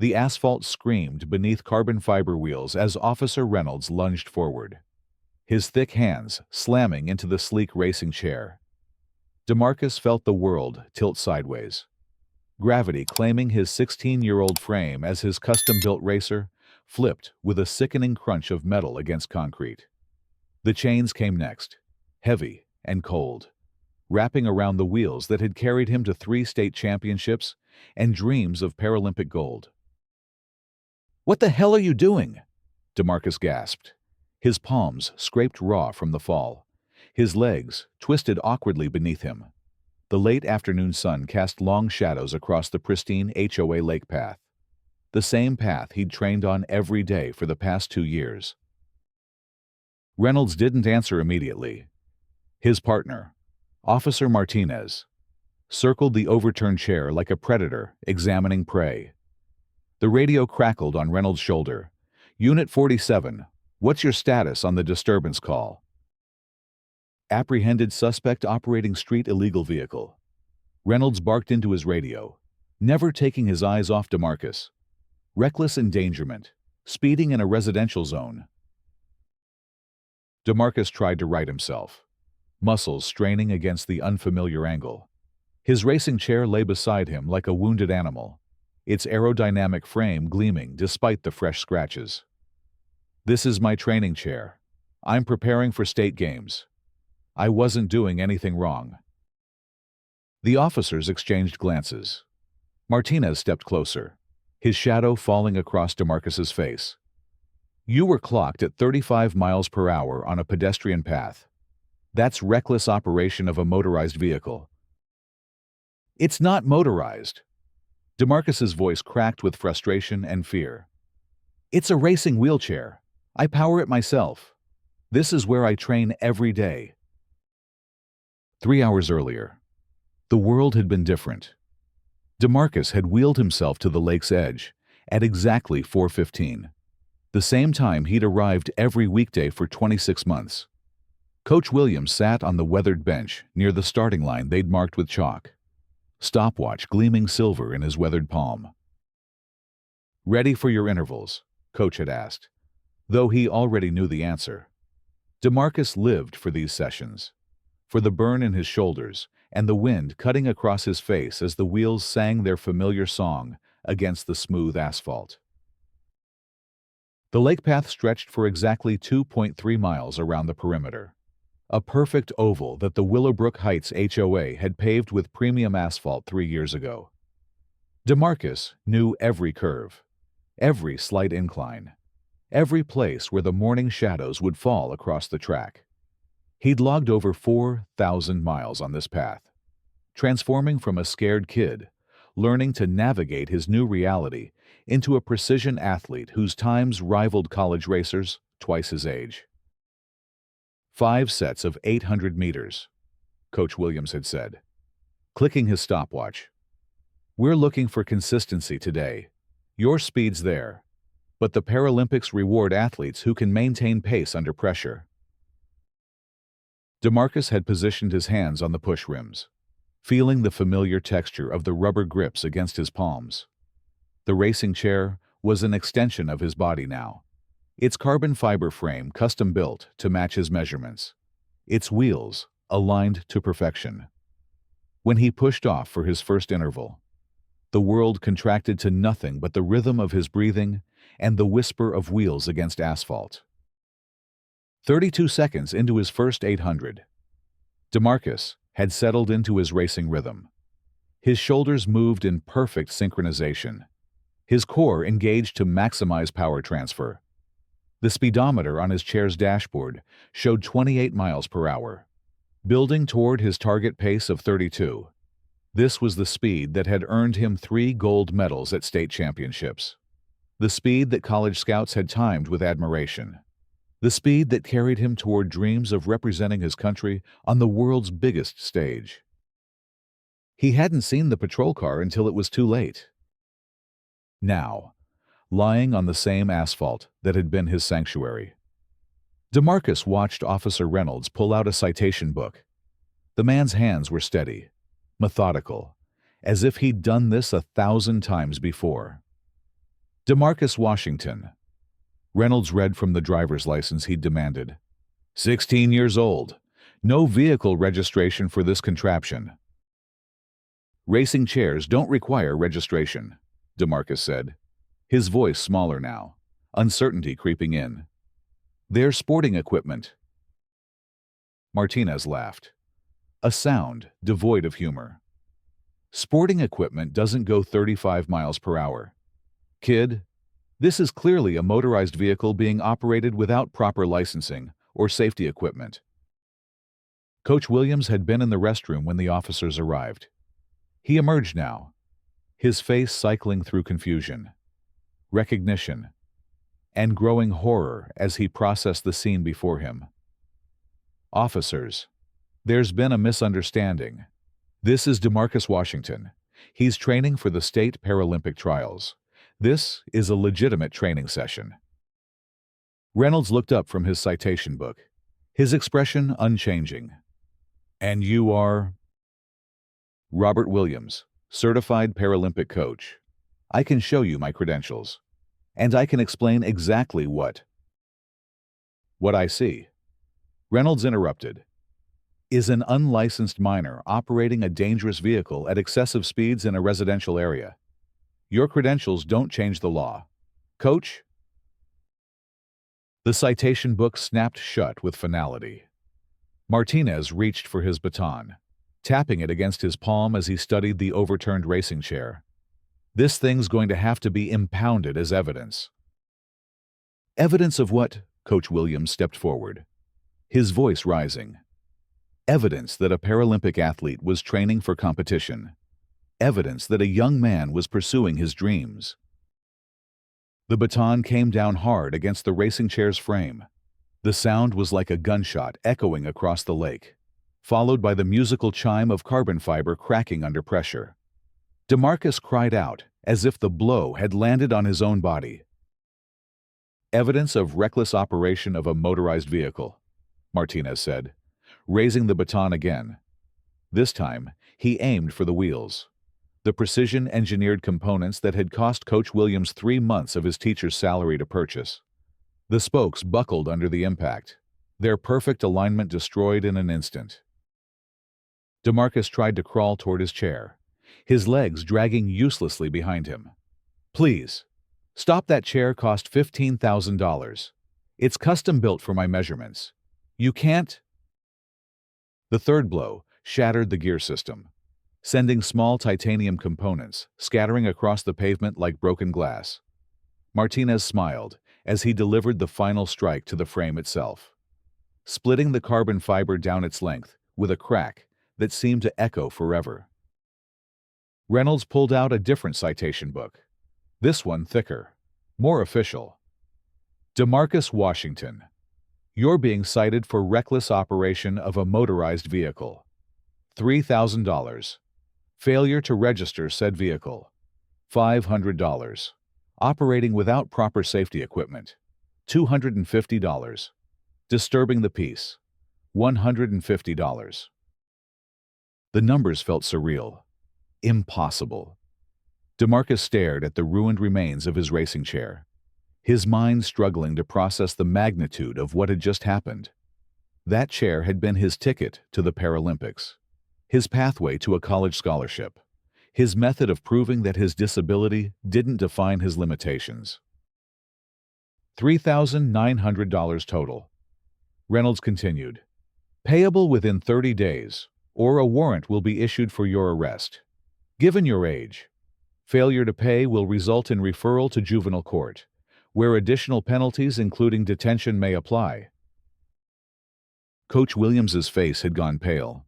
The asphalt screamed beneath carbon fiber wheels as Officer Reynolds lunged forward, his thick hands slamming into the sleek racing chair. DeMarcus felt the world tilt sideways, gravity claiming his 16-year-old frame as his custom-built racer flipped with a sickening crunch of metal against concrete. The chains came next, heavy and cold, wrapping around the wheels that had carried him to 3 state championships and dreams of Paralympic gold. "What the hell are you doing?" DeMarcus gasped. His palms scraped raw from the fall, his legs twisted awkwardly beneath him. The late afternoon sun cast long shadows across the pristine HOA lake path, the same path he'd trained on every day for the past 2 years. Reynolds didn't answer immediately. His partner, Officer Martinez, circled the overturned chair like a predator examining prey. The radio crackled on Reynolds' shoulder. "Unit 47, what's your status on the disturbance call?" "Apprehended suspect operating street illegal vehicle." Reynolds barked into his radio, never taking his eyes off DeMarcus. "Reckless endangerment, speeding in a residential zone." DeMarcus tried to right himself, muscles straining against the unfamiliar angle. His racing chair lay beside him like a wounded animal, its aerodynamic frame gleaming despite the fresh scratches. "This is my training chair. I'm preparing for state games. I wasn't doing anything wrong." The officers exchanged glances. Martinez stepped closer, his shadow falling across DeMarcus's face. "You were clocked at 35 miles per hour on a pedestrian path. That's reckless operation of a motorized vehicle." "It's not motorized." DeMarcus's voice cracked with frustration and fear. "It's a racing wheelchair. I power it myself. This is where I train every day." 3 hours earlier, the world had been different. DeMarcus had wheeled himself to the lake's edge at exactly 4:15, the same time he'd arrived every weekday for 26 months. Coach Williams sat on the weathered bench near the starting line they'd marked with chalk, stopwatch gleaming silver in his weathered palm. "Ready for your intervals?" Coach had asked, though he already knew the answer. DeMarcus lived for these sessions, for the burn in his shoulders and the wind cutting across his face as the wheels sang their familiar song against the smooth asphalt. The lake path stretched for exactly 2.3 miles around the perimeter, a perfect oval that the Willowbrook Heights HOA had paved with premium asphalt 3 years ago. DeMarcus knew every curve, every slight incline, every place where the morning shadows would fall across the track. He'd logged over 4,000 miles on this path, transforming from a scared kid, learning to navigate his new reality, into a precision athlete whose times rivaled college racers twice his age. 5 sets of 800 meters, Coach Williams had said, clicking his stopwatch. "We're looking for consistency today. Your speed's there, but the Paralympics reward athletes who can maintain pace under pressure." DeMarcus had positioned his hands on the push rims, feeling the familiar texture of the rubber grips against his palms. The racing chair was an extension of his body now, its carbon fiber frame custom-built to match his measurements, its wheels aligned to perfection. When he pushed off for his first interval, the world contracted to nothing but the rhythm of his breathing and the whisper of wheels against asphalt. 32 seconds into his first 800, DeMarcus had settled into his racing rhythm. His shoulders moved in perfect synchronization, his core engaged to maximize power transfer. The speedometer on his chair's dashboard showed 28 miles per hour, building toward his target pace of 32. This was the speed that had earned him 3 gold medals at state championships, the speed that college scouts had timed with admiration, the speed that carried him toward dreams of representing his country on the world's biggest stage. He hadn't seen the patrol car until it was too late. Now, lying on the same asphalt that had been his sanctuary, DeMarcus watched Officer Reynolds pull out a citation book. The man's hands were steady, methodical, as if he'd done this 1,000 times before. DeMarcus Washington. Reynolds read from the driver's license he'd demanded. 16 years old. No vehicle registration for this contraption. Racing chairs don't require registration, DeMarcus said, his voice smaller now, uncertainty creeping in. They're sporting equipment. Martinez laughed, a sound devoid of humor. Sporting equipment doesn't go 35 miles per hour. Kid, this is clearly a motorized vehicle being operated without proper licensing or safety equipment. Coach Williams had been in the restroom when the officers arrived. He emerged now, his face cycling through confusion, recognition, and growing horror as he processed the scene before him. Officers, there's been a misunderstanding. This is DeMarcus Washington. He's training for the state Paralympic trials. This is a legitimate training session. Reynolds looked up from his citation book, his expression unchanging. And you are? Robert Williams, certified Paralympic coach. I can show you my credentials. And I can explain exactly what I see. Reynolds interrupted. Is an unlicensed minor operating a dangerous vehicle at excessive speeds in a residential area. Your credentials don't change the law. Coach? The citation book snapped shut with finality. Martinez reached for his baton, tapping it against his palm as he studied the overturned racing chair. This thing's going to have to be impounded as evidence. Evidence of what? Coach Williams stepped forward, his voice rising. Evidence that a Paralympic athlete was training for competition. Evidence that a young man was pursuing his dreams. The baton came down hard against the racing chair's frame. The sound was like a gunshot echoing across the lake, followed by the musical chime of carbon fiber cracking under pressure. DeMarcus cried out, as if the blow had landed on his own body. Evidence of reckless operation of a motorized vehicle, Martinez said, raising the baton again. This time, he aimed for the wheels, the precision-engineered components that had cost Coach Williams 3 months of his teacher's salary to purchase. The spokes buckled under the impact, their perfect alignment destroyed in an instant. DeMarcus tried to crawl toward his chair, his legs dragging uselessly behind him. Please, stop, that chair cost $15,000. It's custom-built for my measurements. You can't. The third blow shattered the gear system, sending small titanium components scattering across the pavement like broken glass. Martinez smiled as he delivered the final strike to the frame itself, splitting the carbon fiber down its length with a crack that seemed to echo forever. Reynolds pulled out a different citation book, this one thicker, more official. DeMarcus Washington, you're being cited for reckless operation of a motorized vehicle. $3,000. Failure to register said vehicle. $500. Operating without proper safety equipment. $250. Disturbing the peace. $150. The numbers felt surreal. Impossible. DeMarcus stared at the ruined remains of his racing chair, his mind struggling to process the magnitude of what had just happened. That chair had been his ticket to the Paralympics, his pathway to a college scholarship, his method of proving that his disability didn't define his limitations. $3,900 total. Reynolds continued. Payable within 30 days, or a warrant will be issued for your arrest. Given your age, failure to pay will result in referral to juvenile court, where additional penalties including detention may apply. Coach Williams's face had gone pale.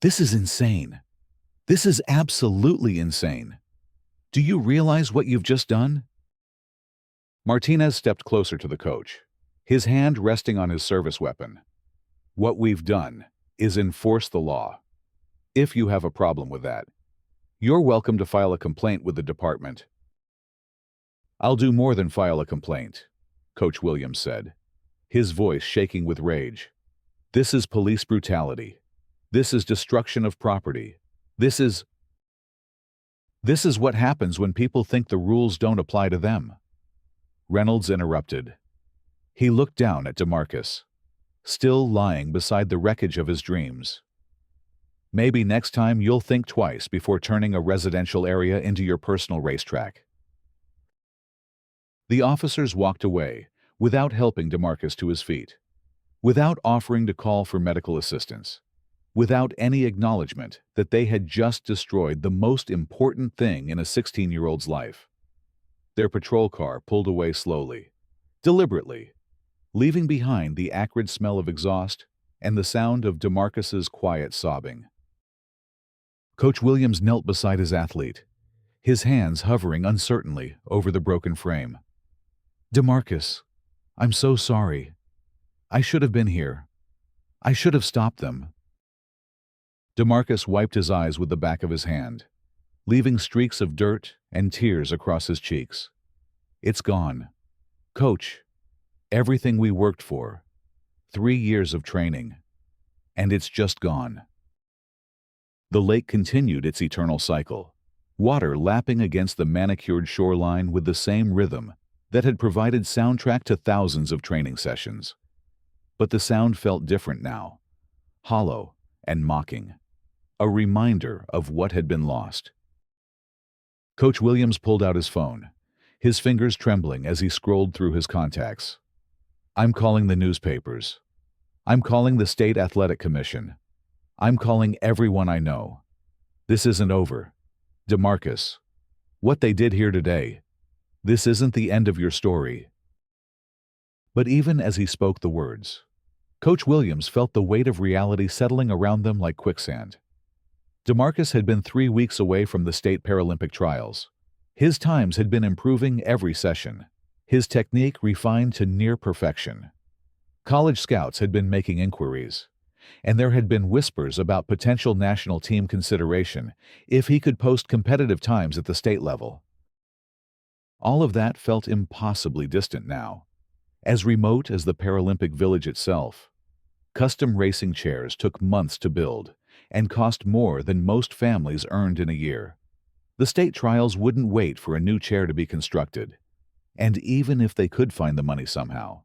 This is insane. This is absolutely insane. Do you realize what you've just done? Martinez stepped closer to the coach, his hand resting on his service weapon. What we've done is enforce the law. If you have a problem with that, you're welcome to file a complaint with the department. I'll do more than file a complaint, Coach Williams said, his voice shaking with rage. This is police brutality. This is destruction of property. This is... This is what happens when people think the rules don't apply to them. Reynolds interrupted. He looked down at DeMarcus, still lying beside the wreckage of his dreams. Maybe next time you'll think twice before turning a residential area into your personal racetrack. The officers walked away without helping DeMarcus to his feet, without offering to call for medical assistance, without any acknowledgement that they had just destroyed the most important thing in a 16-year-old's life. Their patrol car pulled away slowly, deliberately, leaving behind the acrid smell of exhaust and the sound of DeMarcus's quiet sobbing. Coach Williams knelt beside his athlete, his hands hovering uncertainly over the broken frame. "DeMarcus, I'm so sorry. I should have been here. I should have stopped them." DeMarcus wiped his eyes with the back of his hand, leaving streaks of dirt and tears across his cheeks. "It's gone. Coach, everything we worked for, 3 years of training, and it's just gone." The lake continued its eternal cycle, water lapping against the manicured shoreline with the same rhythm that had provided soundtrack to thousands of training sessions. But the sound felt different now, hollow and mocking, a reminder of what had been lost. Coach Williams pulled out his phone, his fingers trembling as he scrolled through his contacts. "I'm calling the newspapers. I'm calling the State Athletic Commission. I'm calling everyone I know. This isn't over. DeMarcus, what they did here today, this isn't the end of your story." But even as he spoke the words, Coach Williams felt the weight of reality settling around them like quicksand. DeMarcus had been 3 weeks away from the state Paralympic trials. His times had been improving every session, his technique refined to near perfection. College scouts had been making inquiries, and there had been whispers about potential national team consideration if he could post competitive times at the state level. All of that felt impossibly distant now, as remote as the Paralympic village itself. Custom racing chairs took months to build and cost more than most families earned in a year. The state trials wouldn't wait for a new chair to be constructed, and even if they could find the money somehow,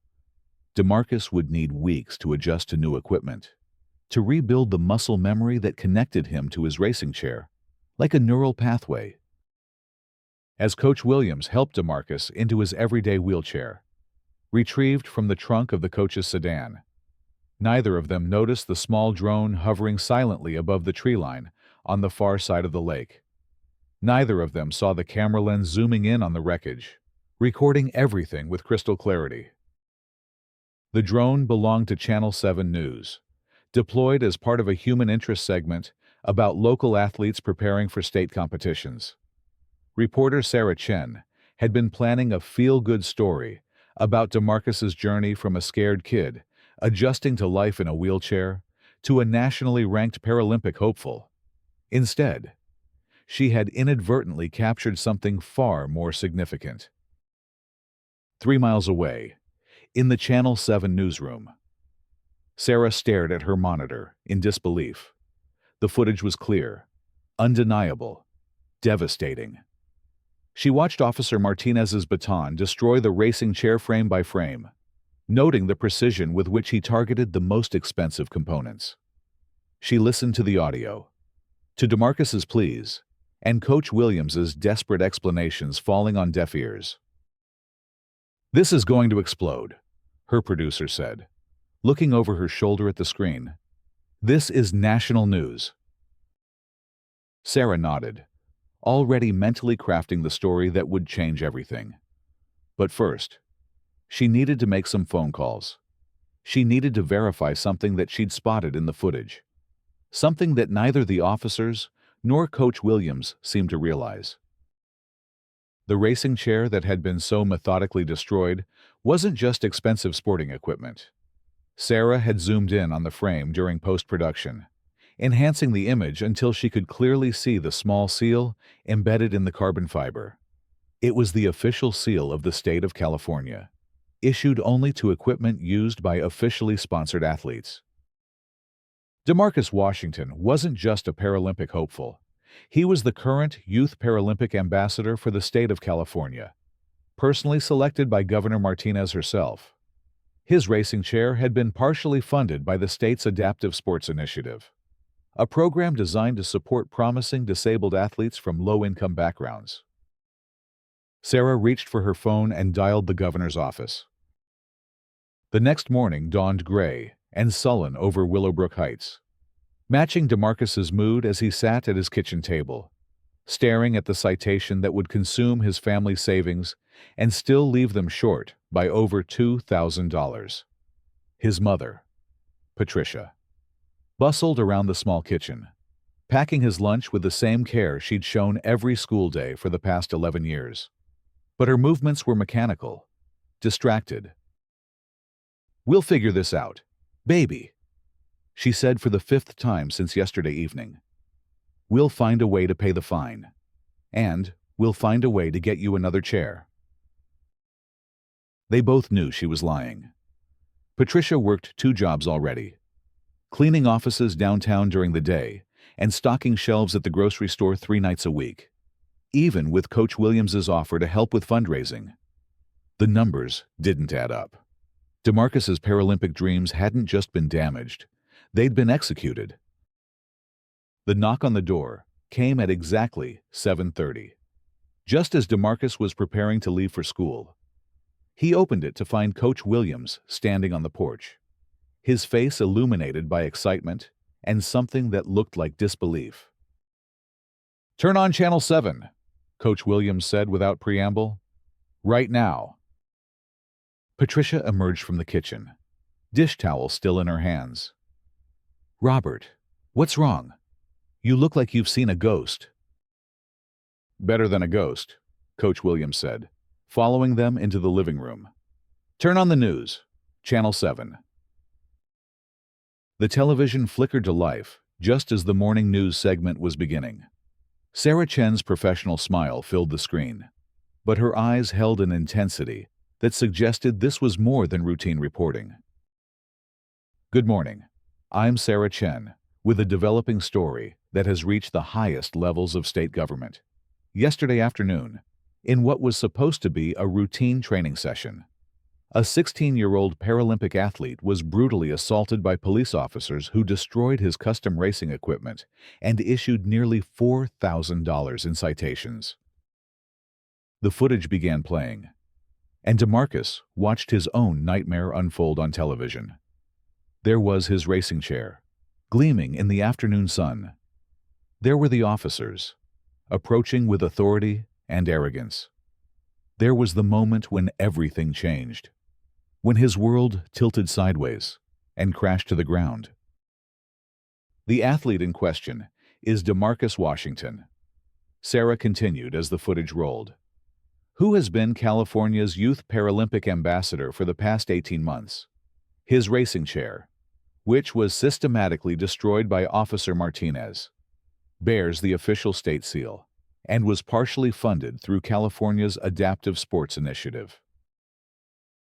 DeMarcus would need weeks to adjust to new equipment, to rebuild the muscle memory that connected him to his racing chair, like a neural pathway. As Coach Williams helped DeMarcus into his everyday wheelchair, retrieved from the trunk of the coach's sedan, neither of them noticed the small drone hovering silently above the tree line on the far side of the lake. Neither of them saw the camera lens zooming in on the wreckage, recording everything with crystal clarity. The drone belonged to Channel 7 News, deployed as part of a human interest segment about local athletes preparing for state competitions. Reporter Sarah Chen had been planning a feel-good story about DeMarcus's journey from a scared kid adjusting to life in a wheelchair to a nationally ranked Paralympic hopeful. Instead, she had inadvertently captured something far more significant. 3 miles away, in the Channel 7 newsroom, Sarah stared at her monitor in disbelief. The footage was clear, undeniable, devastating. She watched Officer Martinez's baton destroy the racing chair frame by frame, noting the precision with which he targeted the most expensive components. She listened to the audio, to DeMarcus's pleas, and Coach Williams's desperate explanations falling on deaf ears. "This is going to explode," her producer said, looking over her shoulder at the screen. "This is national news." Sarah nodded, already mentally crafting the story that would change everything. But first, she needed to make some phone calls. She needed to verify something that she'd spotted in the footage, something that neither the officers nor Coach Williams seemed to realize. The racing chair that had been so methodically destroyed wasn't just expensive sporting equipment. Sarah had zoomed in on the frame during post-production, enhancing the image until she could clearly see the small seal embedded in the carbon fiber. It was the official seal of the state of California, issued only to equipment used by officially sponsored athletes. DeMarcus Washington wasn't just a Paralympic hopeful. He was the current Youth Paralympic Ambassador for the state of California, personally selected by Governor Martinez herself. His racing chair had been partially funded by the state's Adaptive Sports Initiative, a program designed to support promising disabled athletes from low-income backgrounds. Sarah reached for her phone and dialed the governor's office. The next morning dawned gray and sullen over Willowbrook Heights, matching DeMarcus's mood as he sat at his kitchen table, staring at the citation that would consume his family's savings and still leave them short by over $2,000. His mother, Patricia, bustled around the small kitchen, packing his lunch with the same care she'd shown every school day for the past 11 years. But her movements were mechanical, distracted. "We'll figure this out, baby," she said for the 5th time since yesterday evening. "We'll find a way to pay the fine. And we'll find a way to get you another chair." They both knew she was lying. Patricia worked 2 jobs already, cleaning offices downtown during the day and stocking shelves at the grocery store 3 nights a week, even with Coach Williams's offer to help with fundraising. The numbers didn't add up. DeMarcus's Paralympic dreams hadn't just been damaged, they'd been executed. The knock on the door came at exactly 7:30, just as DeMarcus was preparing to leave for school. He opened it to find Coach Williams standing on the porch, his face illuminated by excitement and something that looked like disbelief. "Turn on Channel 7, Coach Williams said without preamble. "Right now." Patricia emerged from the kitchen, dish towel still in her hands. "Robert, what's wrong? You look like you've seen a ghost." "Better than a ghost," Coach Williams said, following them into the living room. "Turn on the news, Channel 7. The television flickered to life just as the morning news segment was beginning. Sarah Chen's professional smile filled the screen, but her eyes held an intensity that suggested this was more than routine reporting. "Good morning. I'm Sarah Chen, with a developing story that has reached the highest levels of state government. Yesterday afternoon, in what was supposed to be a routine training session, a 16-year-old Paralympic athlete was brutally assaulted by police officers who destroyed his custom racing equipment and issued nearly $4,000 in citations." The footage began playing, and DeMarcus watched his own nightmare unfold on television. There was his racing chair, gleaming in the afternoon sun. There were the officers, approaching with authority and arrogance. There was the moment when everything changed, when his world tilted sideways and crashed to the ground. "The athlete in question is DeMarcus Washington," Sarah continued as the footage rolled, "who has been California's Youth Paralympic Ambassador for the past 18 months. His racing chair, which was systematically destroyed by Officer Martinez, bears the official state seal and was partially funded through California's Adaptive Sports Initiative."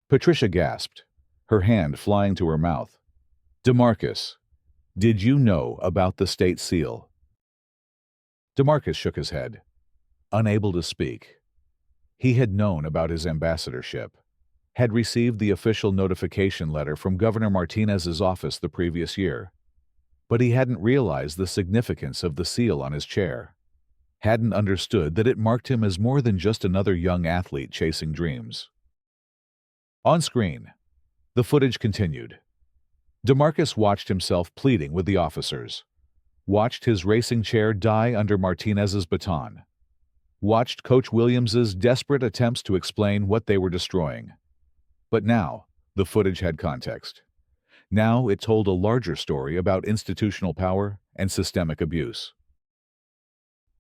Patricia gasped, her hand flying to her mouth. "DeMarcus, did you know about the state seal?" DeMarcus shook his head, unable to speak. He had known about his ambassadorship, had received the official notification letter from Governor Martinez's office the previous year, but he hadn't realized the significance of the seal on his chair, hadn't understood that it marked him as more than just another young athlete chasing dreams. On screen, the footage continued. DeMarcus watched himself pleading with the officers, watched his racing chair die under Martinez's baton, watched Coach Williams's desperate attempts to explain what they were destroying. But now, the footage had context. Now it told a larger story about institutional power and systemic abuse.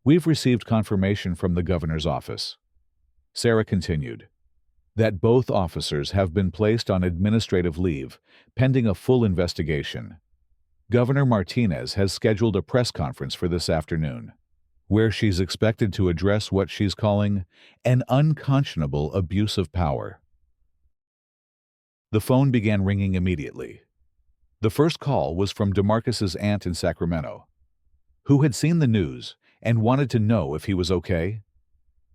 "We've received confirmation from the governor's office," Sarah continued, "that both officers have been placed on administrative leave pending a full investigation. Governor Martinez has scheduled a press conference for this afternoon, where she's expected to address what she's calling an unconscionable abuse of power." The phone began ringing immediately. The first call was from DeMarcus's aunt in Sacramento, who had seen the news and wanted to know if he was okay.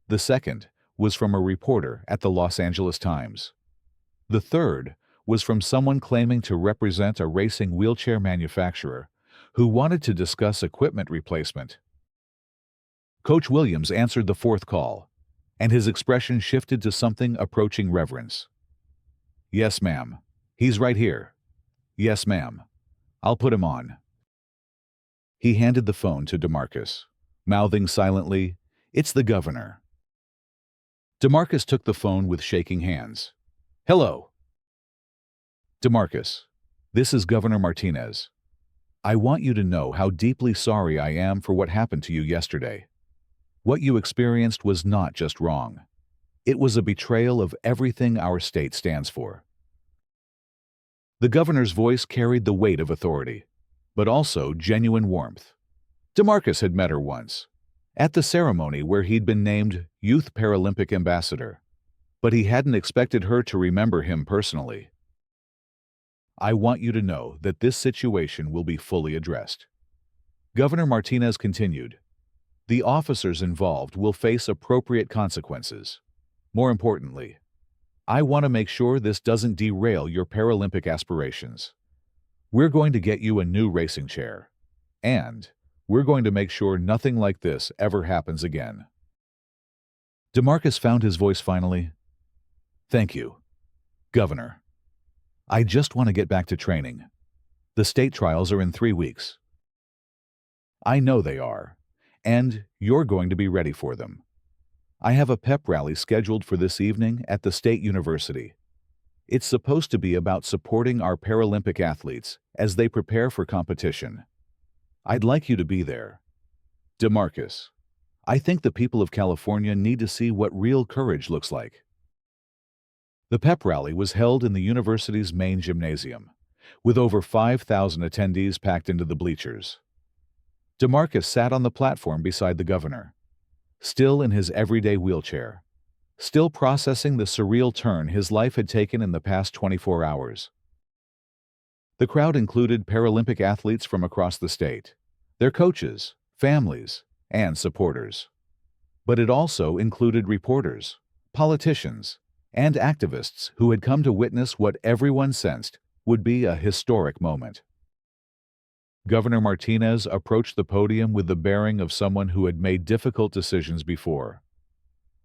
The second was from a reporter at the Los Angeles Times. The third was from someone claiming to represent a racing wheelchair manufacturer who wanted to discuss equipment replacement. Coach Williams answered the fourth call, and his expression shifted to something approaching reverence. "Yes, ma'am. He's right here." "Yes, ma'am. I'll put him on." He handed the phone to DeMarcus, mouthing silently, "It's the governor." DeMarcus took the phone with shaking hands. "Hello." "DeMarcus, this is Governor Martinez. I want you to know how deeply sorry I am for what happened to you yesterday. What you experienced was not just wrong. It was a betrayal of everything our state stands for." The governor's voice carried the weight of authority, but also genuine warmth. DeMarcus had met her once, at the ceremony where he'd been named Youth Paralympic Ambassador, but he hadn't expected her to remember him personally. "I want you to know that this situation will be fully addressed." Governor Martinez continued, "The officers involved will face appropriate consequences. More importantly, I want to make sure this doesn't derail your Paralympic aspirations. We're going to get you a new racing chair, and we're going to make sure nothing like this ever happens again." DeMarcus found his voice finally. "Thank you, Governor. I just want to get back to training. The state trials are in 3 weeks." "I know they are, and you're going to be ready for them. I have a pep rally scheduled for this evening at the State University. It's supposed to be about supporting our Paralympic athletes as they prepare for competition. I'd like you to be there. DeMarcus, I think the people of California need to see what real courage looks like." The pep rally was held in the university's main gymnasium, with over 5,000 attendees packed into the bleachers. DeMarcus sat on the platform beside the governor, still in his everyday wheelchair, still processing the surreal turn his life had taken in the past 24 hours. The crowd included Paralympic athletes from across the state, their coaches, families, and supporters. But it also included reporters, politicians, and activists who had come to witness what everyone sensed would be a historic moment. Governor Martinez approached the podium with the bearing of someone who had made difficult decisions before.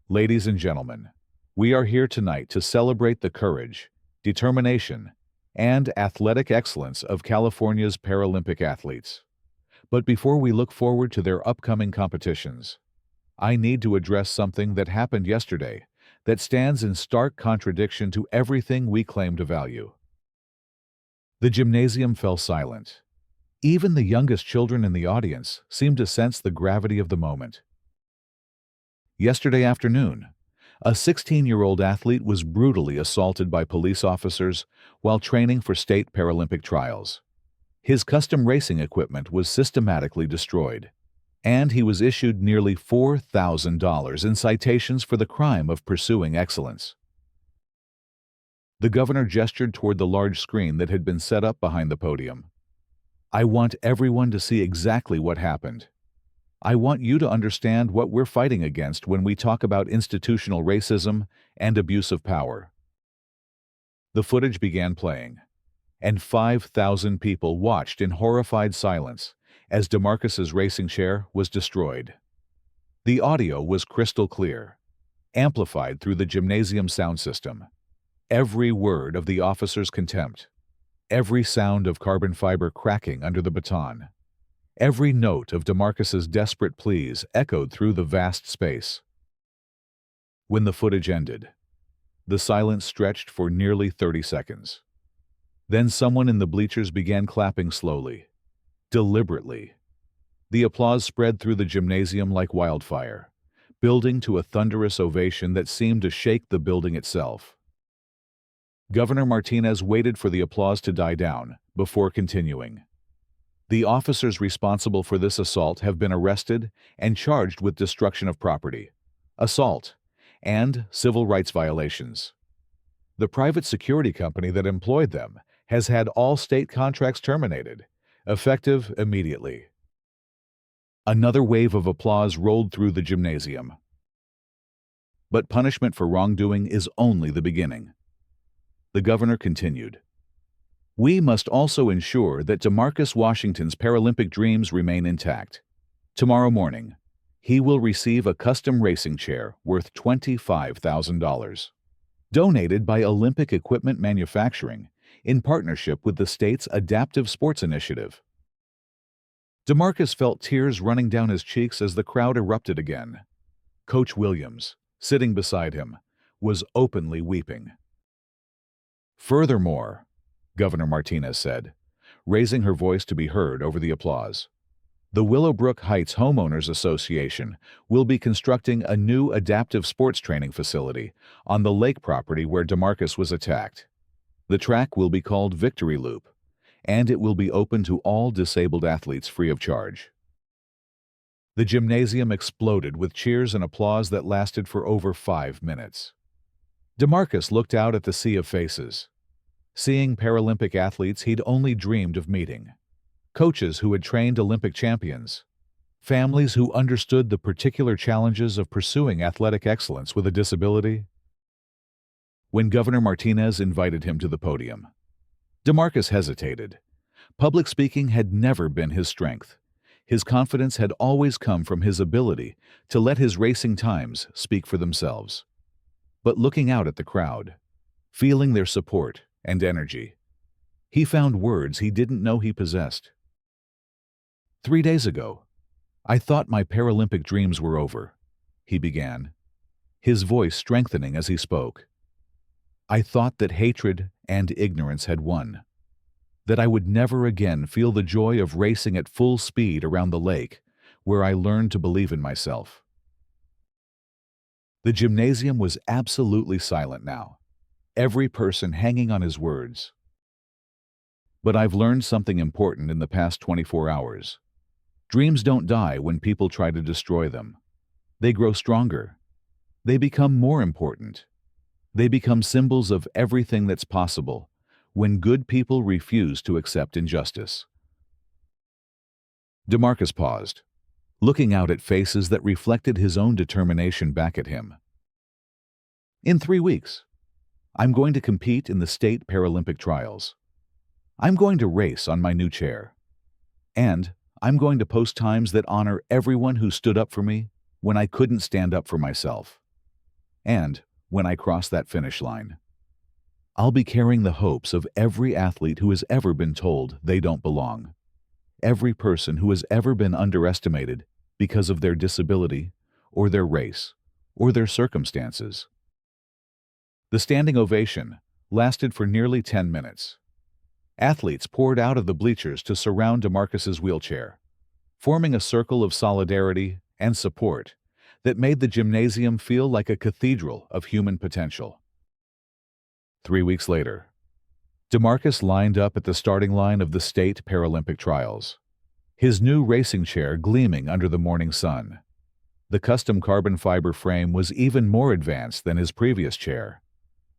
"Ladies and gentlemen, we are here tonight to celebrate the courage, determination, and athletic excellence of California's Paralympic athletes. But before we look forward to their upcoming competitions, I need to address something that happened yesterday that stands in stark contradiction to everything we claim to value." The gymnasium fell silent. Even the youngest children in the audience seemed to sense the gravity of the moment. Yesterday afternoon, a 16-year-old athlete was brutally assaulted by police officers while training for state Paralympic trials. His custom racing equipment was systematically destroyed, and he was issued nearly $4,000 in citations for the crime of pursuing excellence. The governor gestured toward the large screen that had been set up behind the podium. "I want everyone to see exactly what happened. I want you to understand what we're fighting against when we talk about institutional racism and abuse of power." The footage began playing, and 5,000 people watched in horrified silence as DeMarcus's racing chair was destroyed. The audio was crystal clear, amplified through the gymnasium sound system. Every word of the officer's contempt, every sound of carbon fiber cracking under the baton, every note of DeMarcus's desperate pleas echoed through the vast space. When the footage ended, the silence stretched for nearly 30 seconds. Then someone in the bleachers began clapping slowly, deliberately. The applause spread through the gymnasium like wildfire, building to a thunderous ovation that seemed to shake the building itself. Governor Martinez waited for the applause to die down before continuing. "The officers responsible for this assault have been arrested and charged with destruction of property, assault, and civil rights violations. The private security company that employed them has had all state contracts terminated, effective immediately." Another wave of applause rolled through the gymnasium. But punishment for wrongdoing is only the beginning. The governor continued. We must also ensure that DeMarcus Washington's Paralympic dreams remain intact. Tomorrow morning, he will receive a custom racing chair worth $25,000, donated by Olympic Equipment Manufacturing in partnership with the state's Adaptive Sports Initiative. DeMarcus felt tears running down his cheeks as the crowd erupted again. Coach Williams, sitting beside him, was openly weeping. Furthermore, Governor Martinez said, raising her voice to be heard over the applause, the Willowbrook Heights Homeowners Association will be constructing a new adaptive sports training facility on the lake property where DeMarcus was attacked. The track will be called Victory Loop, and it will be open to all disabled athletes free of charge. The gymnasium exploded with cheers and applause that lasted for over 5 minutes. DeMarcus looked out at the sea of faces, seeing Paralympic athletes he'd only dreamed of meeting, coaches who had trained Olympic champions, families who understood the particular challenges of pursuing athletic excellence with a disability. When Governor Martinez invited him to the podium, DeMarcus hesitated. Public speaking had never been his strength. His confidence had always come from his ability to let his racing times speak for themselves. But looking out at the crowd, feeling their support and energy, he found words he didn't know he possessed. 3 days ago, I thought my Paralympic dreams were over, he began, his voice strengthening as he spoke. I thought that hatred and ignorance had won, that I would never again feel the joy of racing at full speed around the lake, where I learned to believe in myself. The gymnasium was absolutely silent now, every person hanging on his words. But I've learned something important in the past 24 hours. Dreams don't die when people try to destroy them. They grow stronger. They become more important. They become symbols of everything that's possible when good people refuse to accept injustice. DeMarcus paused, looking out at faces that reflected his own determination back at him. In 3 weeks, I'm going to compete in the state Paralympic trials. I'm going to race on my new chair. And I'm going to post times that honor everyone who stood up for me when I couldn't stand up for myself. And when I cross that finish line, I'll be carrying the hopes of every athlete who has ever been told they don't belong, every person who has ever been underestimated because of their disability or their race or their circumstances. The standing ovation lasted for nearly 10 minutes. Athletes poured out of the bleachers to surround DeMarcus's wheelchair, forming a circle of solidarity and support that made the gymnasium feel like a cathedral of human potential. 3 weeks later, DeMarcus lined up at the starting line of the state Paralympic trials, his new racing chair gleaming under the morning sun. The custom carbon fiber frame was even more advanced than his previous chair,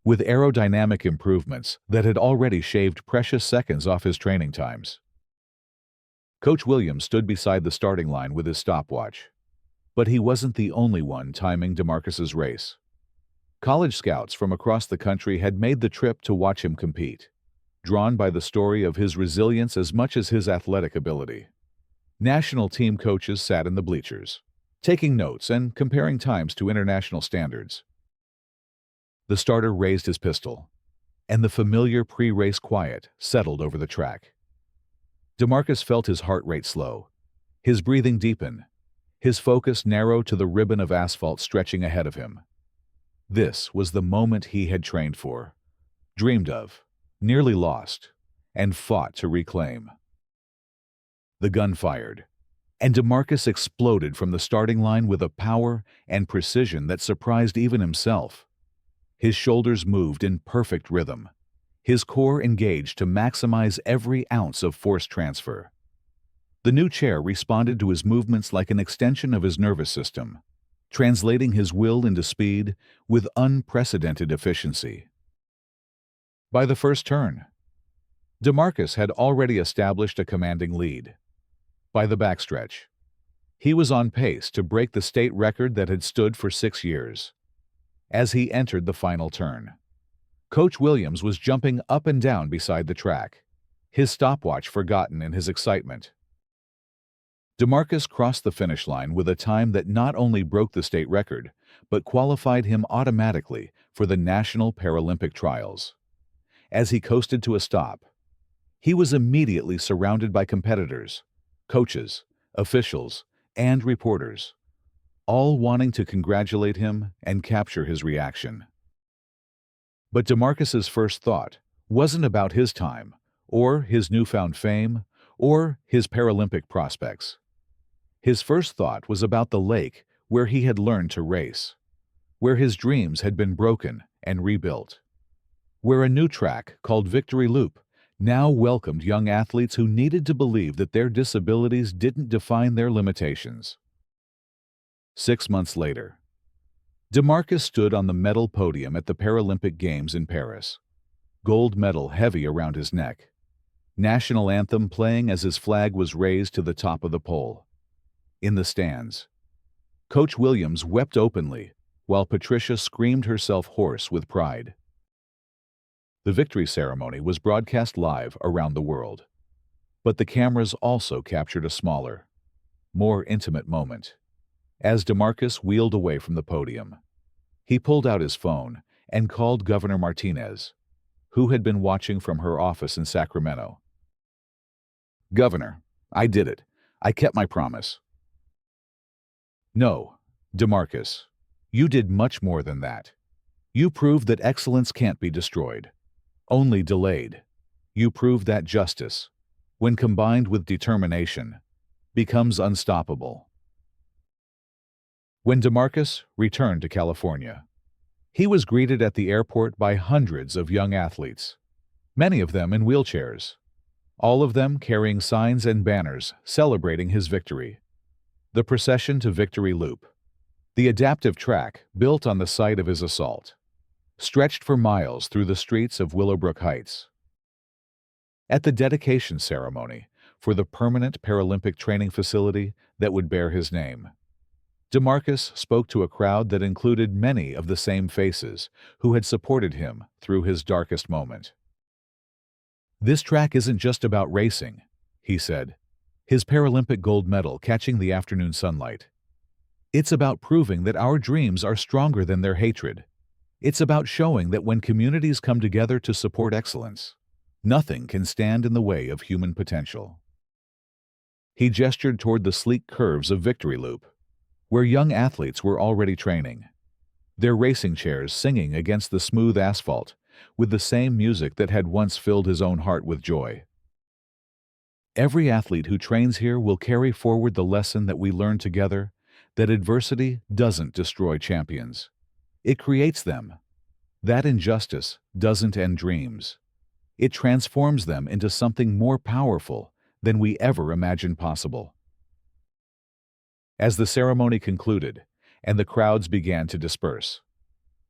with aerodynamic improvements that had already shaved precious seconds off his training times. Coach Williams stood beside the starting line with his stopwatch. But he wasn't the only one timing DeMarcus's race. College scouts from across the country had made the trip to watch him compete, drawn by the story of his resilience as much as his athletic ability. National team coaches sat in the bleachers, taking notes and comparing times to international standards. The starter raised his pistol, and the familiar pre-race quiet settled over the track. DeMarcus felt his heart rate slow, his breathing deepen, his focus narrow to the ribbon of asphalt stretching ahead of him. This was the moment he had trained for, dreamed of, nearly lost, and fought to reclaim. The gun fired, and DeMarcus exploded from the starting line with a power and precision that surprised even himself. His shoulders moved in perfect rhythm, his core engaged to maximize every ounce of force transfer. The new chair responded to his movements like an extension of his nervous system, translating his will into speed with unprecedented efficiency. By the first turn, DeMarcus had already established a commanding lead. By the backstretch, He was on pace to break the state record that had stood for 6 years. As he entered the final turn, Coach Williams was jumping up and down beside the track, his stopwatch forgotten in his excitement. DeMarcus crossed the finish line with a time that not only broke the state record, but qualified him automatically for the National Paralympic Trials. As he coasted to a stop, he was immediately surrounded by competitors, coaches, officials, and reporters, all wanting to congratulate him and capture his reaction. But DeMarcus's first thought wasn't about his time, or his newfound fame, or his Paralympic prospects. His first thought was about the lake where he had learned to race, where his dreams had been broken and rebuilt, where a new track called Victory Loop now welcomed young athletes who needed to believe that their disabilities didn't define their limitations. 6 months later, DeMarcus stood on the medal podium at the Paralympic Games in Paris, gold medal heavy around his neck, national anthem playing as his flag was raised to the top of the pole. In the stands, Coach Williams wept openly, while Patricia screamed herself hoarse with pride. The victory ceremony was broadcast live around the world, but the cameras also captured a smaller, more intimate moment. As DeMarcus wheeled away from the podium, he pulled out his phone and called Governor Martinez, who had been watching from her office in Sacramento. "Governor, I did it. I kept my promise." "No, DeMarcus, you did much more than that. You proved that excellence can't be destroyed, only delayed. You proved that justice, when combined with determination, becomes unstoppable." When DeMarcus returned to California, he was greeted at the airport by hundreds of young athletes, many of them in wheelchairs, all of them carrying signs and banners celebrating his victory. The procession to Victory Loop, the adaptive track built on the site of his assault, stretched for miles through the streets of Willowbrook Heights. At the dedication ceremony for the permanent Paralympic training facility that would bear his name, DeMarcus spoke to a crowd that included many of the same faces who had supported him through his darkest moment. "This track isn't just about racing," he said, his Paralympic gold medal catching the afternoon sunlight. "It's about proving that our dreams are stronger than their hatred. It's about showing that when communities come together to support excellence, nothing can stand in the way of human potential." He gestured toward the sleek curves of Victory Loop, where young athletes were already training, their racing chairs singing against the smooth asphalt with the same music that had once filled his own heart with joy. "Every athlete who trains here will carry forward the lesson that we learned together, that adversity doesn't destroy champions. It creates them. That injustice doesn't end dreams. It transforms them into something more powerful than we ever imagined possible." As the ceremony concluded and the crowds began to disperse,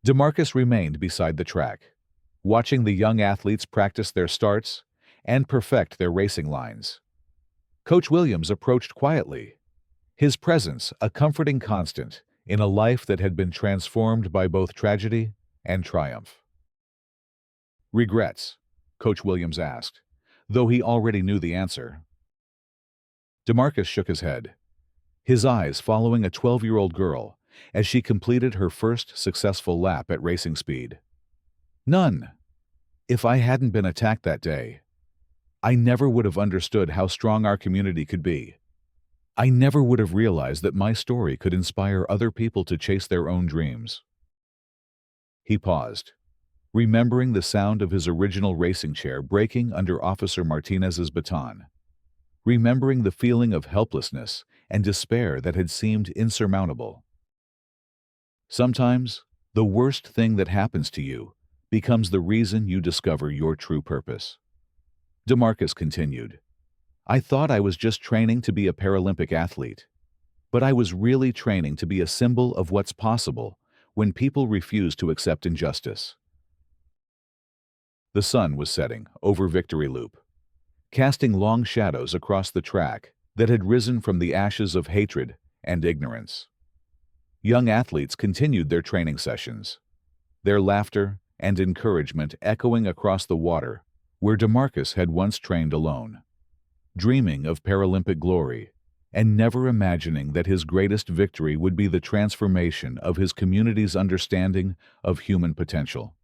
DeMarcus remained beside the track, watching the young athletes practice their starts and perfect their racing lines. Coach Williams approached quietly, his presence a comforting constant in a life that had been transformed by both tragedy and triumph. "Regrets?" Coach Williams asked, though he already knew the answer. DeMarcus shook his head, his eyes following a 12-year-old girl as she completed her first successful lap at racing speed. "None. If I hadn't been attacked that day, I never would have understood how strong our community could be. I never would have realized that my story could inspire other people to chase their own dreams." He paused, remembering the sound of his original racing chair breaking under Officer Martinez's baton, remembering the feeling of helplessness and despair that had seemed insurmountable. Sometimes, the worst thing that happens to you becomes the reason you discover your true purpose. DeMarcus continued, "I thought I was just training to be a Paralympic athlete, but I was really training to be a symbol of what's possible when people refuse to accept injustice." The sun was setting over Victory Loop, casting long shadows across the track that had risen from the ashes of hatred and ignorance. Young athletes continued their training sessions, their laughter and encouragement echoing across the water where DeMarcus had once trained alone, dreaming of Paralympic glory and never imagining that his greatest victory would be the transformation of his community's understanding of human potential.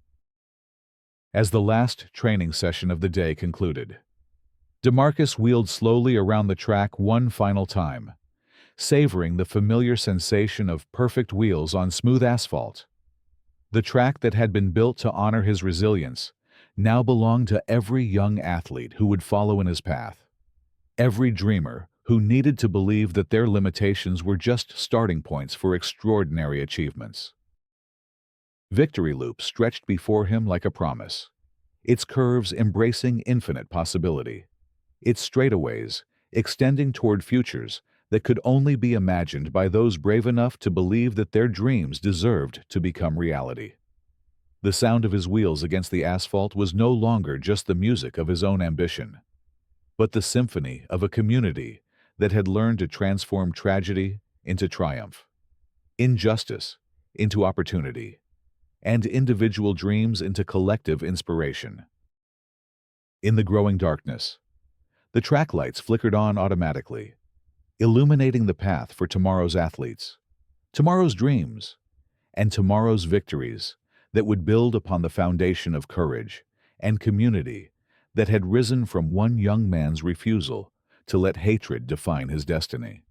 As the last training session of the day concluded, DeMarcus wheeled slowly around the track one final time, savoring the familiar sensation of perfect wheels on smooth asphalt. The track that had been built to honor his resilience now belonged to every young athlete who would follow in his path, every dreamer who needed to believe that their limitations were just starting points for extraordinary achievements. Victory Loop stretched before him like a promise, its curves embracing infinite possibility, its straightaways extending toward futures that could only be imagined by those brave enough to believe that their dreams deserved to become reality. The sound of his wheels against the asphalt was no longer just the music of his own ambition, but the symphony of a community that had learned to transform tragedy into triumph, injustice into opportunity, and individual dreams into collective inspiration. In the growing darkness, the track lights flickered on automatically, illuminating the path for tomorrow's athletes, tomorrow's dreams, and tomorrow's victories that would build upon the foundation of courage and community that had risen from one young man's refusal to let hatred define his destiny.